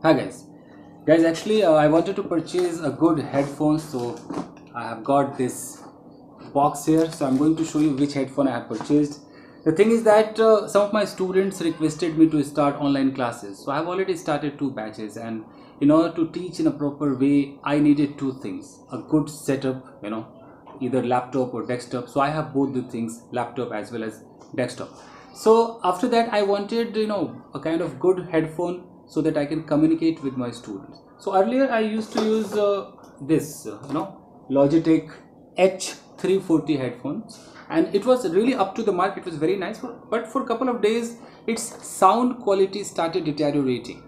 Hi guys, actually I wanted to purchase a good headphones, so I have got this box here. So I'm going to show you which headphone I have purchased. The thing is that some of my students requested me to start online classes, so I've already started 2 batches, and in order to teach in a proper way I needed 2 things: a good setup, either laptop or desktop. So I have both the things, laptop as well as desktop. So after that I wanted a kind of good headphone so that I can communicate with my students. So earlier I used to use this Logitech H340 headphones, and it was really up to the mark. It was very nice, but for a couple of days its sound quality started deteriorating.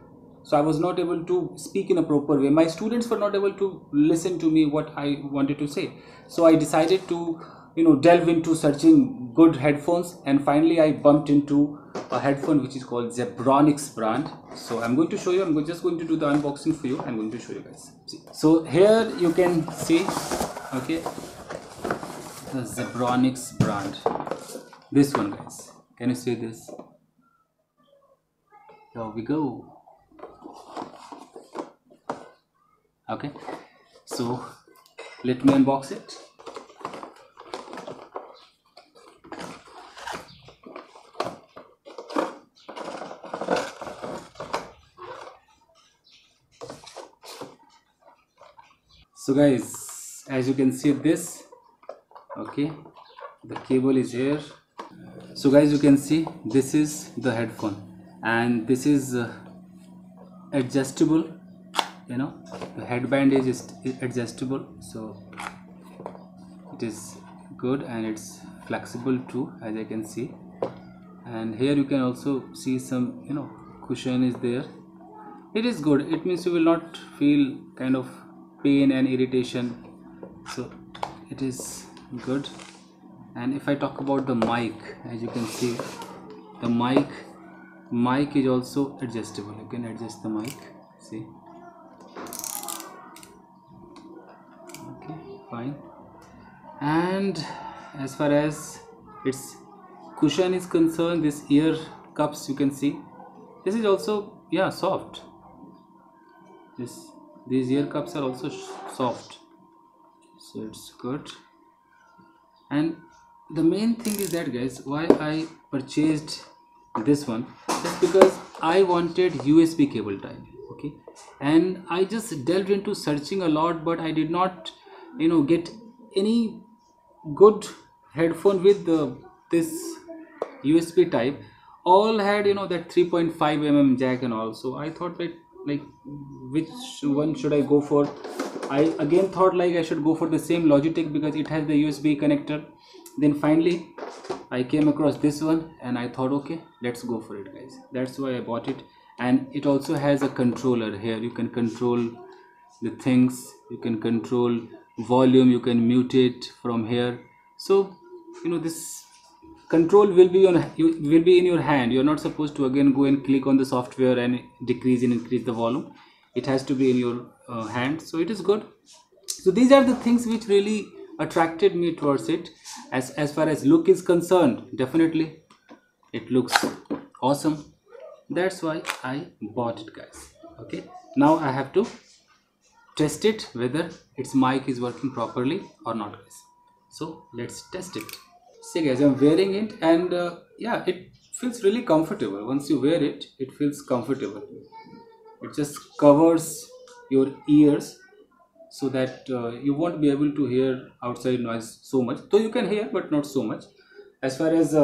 So I was not able to speak in a proper way. My students were not able to listen to me what I wanted to say. So I decided to delve into searching good headphones, and finally I bumped into a headphone which is called Zebronics brand. So I'm going to show you. Just going to do the unboxing for you. I'm going to show you guys. See. So here you can see, okay, the Zebronics brand. This one, guys. Can you see this? Here we go. Okay, so let me unbox it. So guys, as you can see this, okay, the cable is here. So guys, you can see this is the headphone, and this is adjustable. The headband is adjustable, so it is good, and it's flexible too, as I can see. And here you can also see some cushion is there. It is good. It means you will not feel kind of pain and irritation, so it is good. And if I talk about the mic, as you can see, the mic is also adjustable. You can adjust the mic, see. Okay, fine. And as far as its cushion is concerned, this ear cups, you can see, this is also soft. These ear cups are also soft, so it's good. And the main thing is that, guys, why I purchased this one is because I wanted USB cable type. Okay, and I just delved into searching a lot, but I did not get any good headphone with this USB type. All had that 3.5 mm jack and all. So I thought that, like, which one should I go for? I again thought like I should go for the same Logitech because it has the USB connector. Then finally I came across this one, and I thought, okay, let's go for it, guys. That's why I bought it. And it also has a controller here. You can control the things, you can control volume, you can mute it from here. So this control will be in your hand. You're not supposed to again go and click on the software and decrease and increase the volume. It has to be in your hand, so it is good. So these are the things which really attracted me towards it. As far as look is concerned, definitely it looks awesome. That's why I bought it, guys. Okay, now I have to test it whether its mic is working properly or not, guys. So let's test it. See, guys, I'm wearing it, and it feels really comfortable. Once you wear it, it feels comfortable. It just covers your ears so that you won't be able to hear outside noise so much. Though you can hear, but not so much. As far as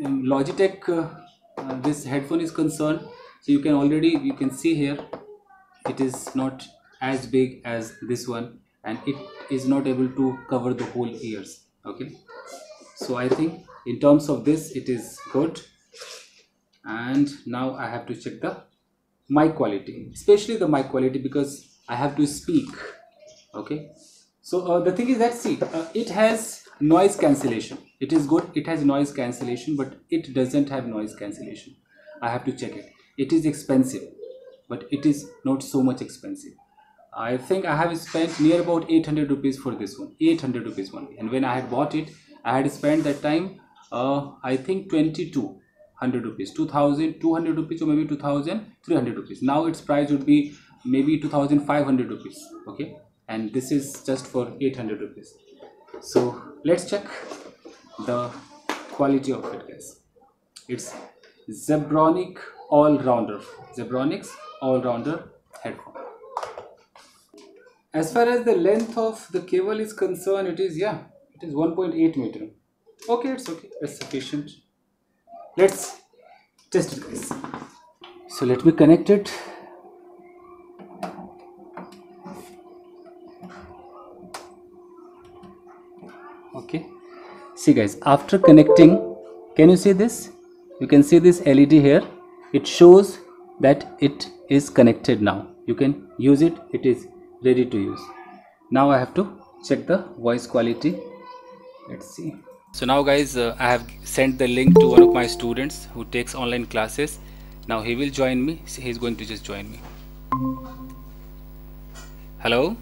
Logitech this headphone is concerned, so you can see here, it is not as big as this one, and it is not able to cover the whole ears. Okay, so I think in terms of this it is good. And now I have to check the mic quality, especially the mic quality, because I have to speak. Okay, so the thing is that, see, it has noise cancellation. It is good. It has noise cancellation, but it doesn't have noise cancellation. I have to check it. It is expensive, but it is not so much expensive. I think I have spent near about 800 rupees for this one. 800 rupees only. And when I had bought it, I had spent that time I think 22. 2,100 rupees, 2,200 rupees, or maybe 2,300 rupees. Now its price would be maybe 2,500 rupees. Okay, and this is just for 800 rupees. So let's check the quality of it, guys. It's Zebronic All-Rounder, Zebronics All-Rounder headphone. As far as the length of the cable is concerned, it is 1.8 meter. Okay, it's okay, it's sufficient. Let's test it, guys. So let me connect it. Okay, see guys, after connecting, can you see this? You can see this LED here. It shows that it is connected now. You can use it. It is ready to use. Now I have to check the voice quality. Let's see. So now guys, I have sent the link to one of my students who takes online classes. Now he will join me. He's going to just join me. Hello.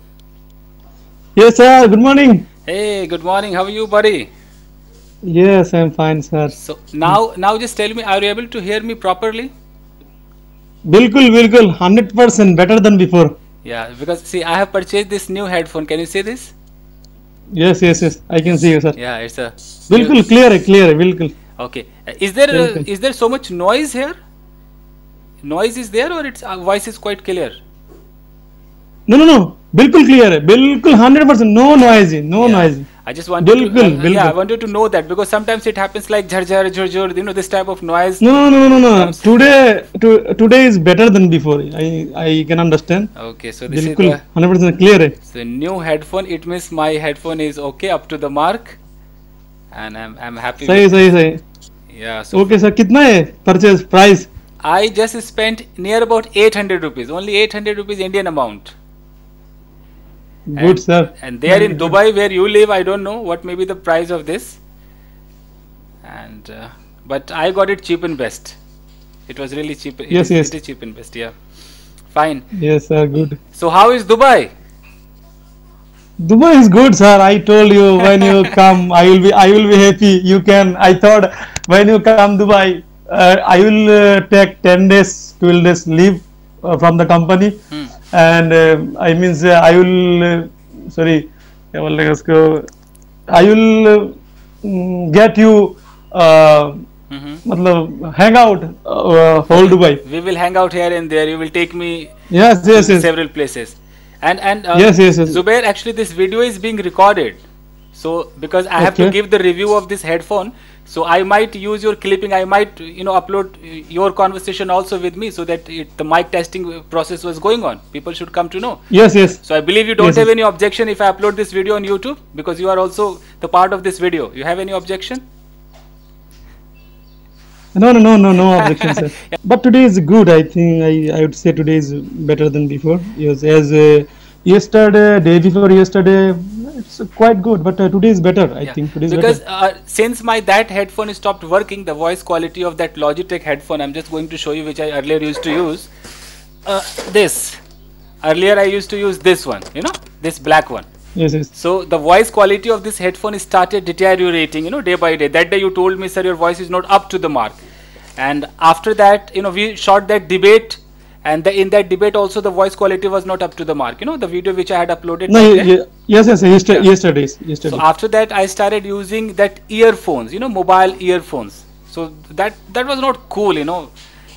Yes, sir. Good morning. Hey, good morning. How are you, buddy? Yes, I'm fine, sir. So now just tell me, are you able to hear me properly? Bilkul, 100% better than before. Yeah, because see, I have purchased this new headphone. Can you see this? Yes. I can see you, sir. Yeah, it's a Bilkul clear, bilkul. Okay. Is there so much noise here? Noise is there, or its voice is quite clear? No. Bilkul clear. Bilkul 100%. No noisy. Noisy. I just wanted Bilkul. I wanted to know that, because sometimes it happens like jhar, you know, this type of noise. No. Today is better than before. I can understand. Okay, so this Bilkul is 100% clear. the new headphone. It means my headphone is okay, up to the mark, and I'm happy. Sahi. Yeah. So Okay, sir. Kitna hai purchase price? I just spent near about 800 rupees. Only 800 rupees Indian amount. Good, sir. And there in Dubai, where you live, I don't know what may be the price of this. And but I got it cheap and best. It was really cheap. Yes. It is cheap and best. Yeah. Fine. Yes, sir. Good. So how is Dubai? Dubai is good, sir. I told you when you come, I will be happy. You can. I thought when you come Dubai, I will take 10 days, 12 days leave from the company, and I will. Sorry, I will get you. Hang out whole Dubai. We will hang out here and there. You will take me Yes. to several places. And Yes. Zubair, actually this video is being recorded, so because I have to Okay. give the review of this headphone, so I might use your clipping. I might upload your conversation also with me, so that the mic testing process was going on. People should come to know. Yes. So I believe you don't Yes, have yes. any objection if I upload this video on YouTube, because you are also the part of this video. You have any objection? No objection, sir. But today is good. I think I would say today is better than before. Yes, as yesterday, day before yesterday, it's quite good. But today is better. I think today is because better. since that headphone stopped working, the voice quality of that Logitech headphone, I'm just going to show you, which I earlier used to use. This earlier I used to use this one, this black one. Yes. So the voice quality of this headphone started deteriorating, day by day. That day you told me, sir, your voice is not up to the mark. And after that, we shot that debate, and in that debate also the voice quality was not up to the mark. The video which I had uploaded. Yesterday. So after that, I started using that earphones, mobile earphones. So that was not cool,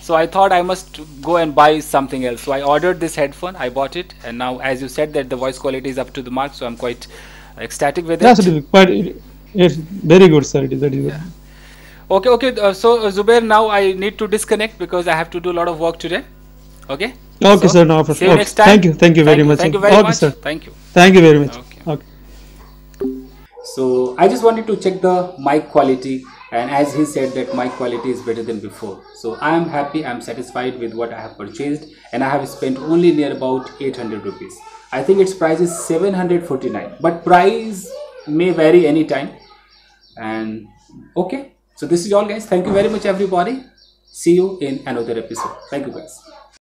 So I thought I must go and buy something else. So I ordered this headphone, I bought it, and now, as you said, that the voice quality is up to the mark, so I'm quite ecstatic with it. But it's very good, sir. It is very good. Okay. So Zubair, now I need to disconnect because I have to do a lot of work today. Okay. Okay, sir. No, see you next time. Thank you very much. Thank you very much. Sir. Thank you. Thank you very much. Okay. So I just wanted to check the mic quality, and as he said that mic quality is better than before. So I am happy, I am satisfied with what I have purchased, and I have spent only near about 800 rupees. I think its price is 749, but price may vary anytime. And okay, so this is all, guys. Thank you very much, everybody. See you in another episode. Thank you, guys.